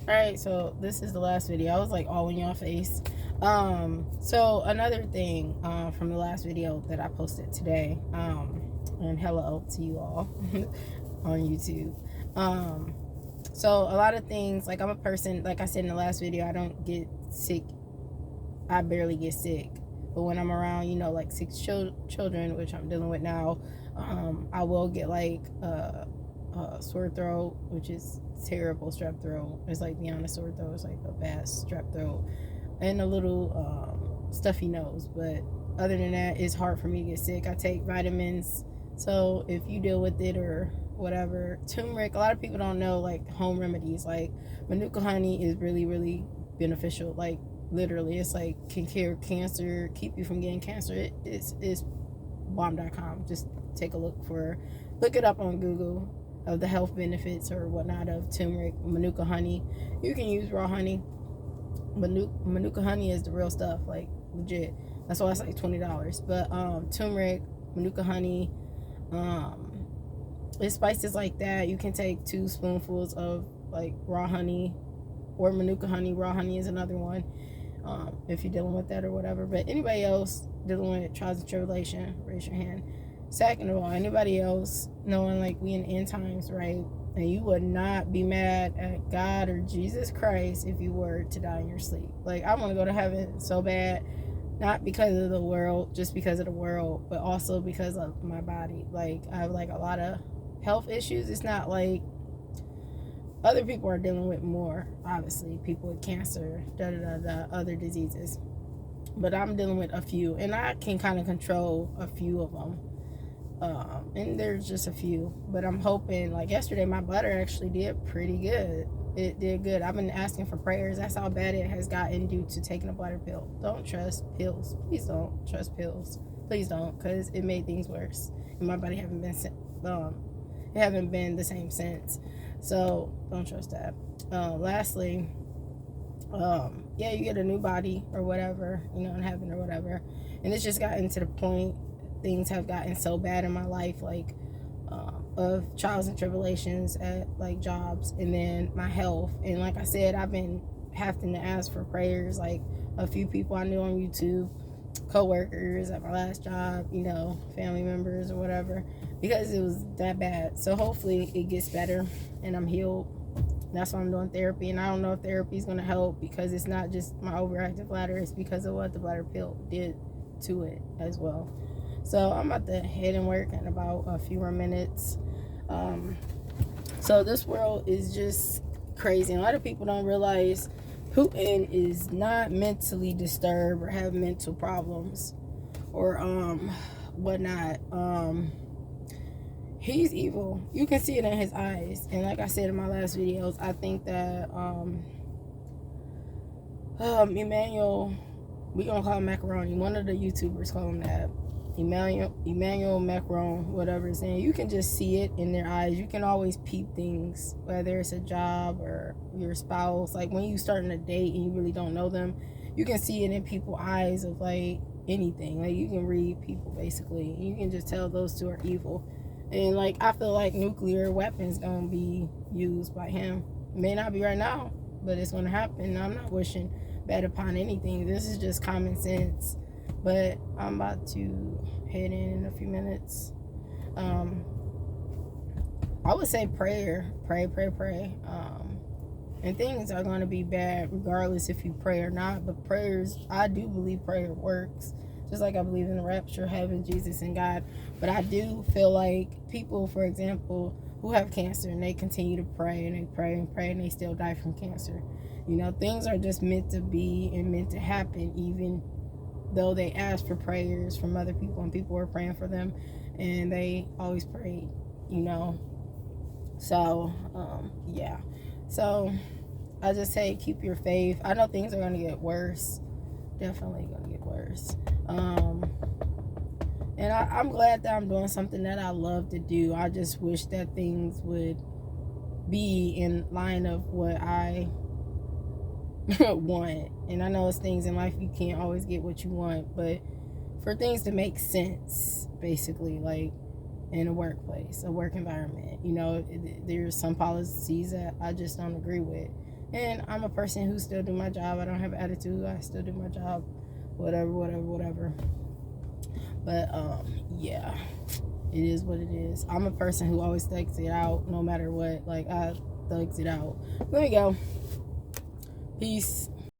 Alright, so this is the last video. I was like all in your face. So another thing from the last video that I posted today, and hello to you all on YouTube. So a lot of things, like I'm a person, like I said in the last video, I don't get sick. I barely get sick. But when I'm around, you know, like 6 children, which I'm dealing with now, I will get like sore throat, which is terrible. Strep throat. It's like beyond a sore throat. It's like a bad strep throat and a little stuffy nose. But other than that, it's hard for me to get sick. I take vitamins. So if you deal with it or whatever, turmeric, a lot of people don't know, like home remedies, like manuka honey is really, really beneficial. Like literally, it's like can cure cancer, keep you from getting cancer. It's bomb.com. Just take a look it up on Google of the health benefits or whatnot of turmeric, manuka honey. You can use raw honey. Manuka honey is the real stuff, like legit. That's why it's like $20. But turmeric, manuka honey, it's spices like that. You can take 2 spoonfuls of like raw honey or manuka honey. Raw honey is another one, if you're dealing with that or whatever. But anybody else dealing with trials and tribulation, raise your hand. Second of all, anybody else knowing like we in end times, right? And you would not be mad at God or Jesus Christ if you were to die in your sleep. Like, I want to go to heaven so bad, not because of the world, just because of the world, but also because of my body. Like, I have like a lot of health issues. It's not like other people are dealing with more, obviously, people with cancer, other diseases. But I'm dealing with a few, and I can kind of control a few of them. And there's just a few, but I'm hoping, like yesterday my bladder actually did pretty good. It did good. I've been asking for prayers. That's how bad it has gotten due to taking a bladder pill. Don't trust pills. Please don't trust pills. Please don't, because it made things worse, and my body haven't been the same since. So don't trust that. Lastly, yeah, you get a new body or whatever, you know, in heaven or whatever, and it's just gotten to the point, things have gotten so bad in my life, like of trials and tribulations at like jobs, and then my health. And like I said, I've been having to ask for prayers, like a few people I knew on YouTube, co-workers at my last job, you know, family members or whatever, because it was that bad. So hopefully it gets better and I'm healed. That's why I'm doing therapy. And I don't know if therapy is going to help, because it's not just my overactive bladder, it's because of what the bladder pill did to it as well. So I'm about to head and work in about a few more minutes. So this world is just crazy. A lot of people don't realize Putin is not mentally disturbed or have mental problems or whatnot. He's evil. You can see it in his eyes. And like I said in my last videos, I think that Emmanuel, we gonna call him Macaroni. One of the YouTubers call him that. Emmanuel Macron, whatever his name. You can just see it in their eyes. You can always peep things, whether it's a job or your spouse. Like when you starting a date and you really don't know them, you can see it in people's eyes of like anything. Like you can read people basically. You can just tell those two are evil. And like I feel like nuclear weapons gonna be used by him. It may not be right now, but it's gonna happen. I'm not wishing bad upon anything. This is just common sense. But I'm about to head in a few minutes. I would say pray. And things are going to be bad regardless if you pray or not. But prayers, I do believe prayer works. Just like I believe in the rapture, heaven, Jesus, and God. But I do feel like people, for example, who have cancer and they continue to pray and they pray and pray and they still die from cancer. You know, things are just meant to be and meant to happen, even though they asked for prayers from other people and people were praying for them and they always prayed, you know. So yeah, so I just say keep your faith. I know things are going to get worse, definitely going to get worse, and I'm glad that I'm doing something that I love to do. I just wish that things would be in line of what I want. And I know it's things in life you can't always get what you want, but for things to make sense, basically, like in a workplace, a work environment, you know, there's some policies that I just don't agree with. And I'm a person who still do my job. I don't have attitude. I still do my job. Whatever. But yeah, it is what it is. I'm a person who always thugs it out no matter what. Like, I thugs it out. Let me go. Peace.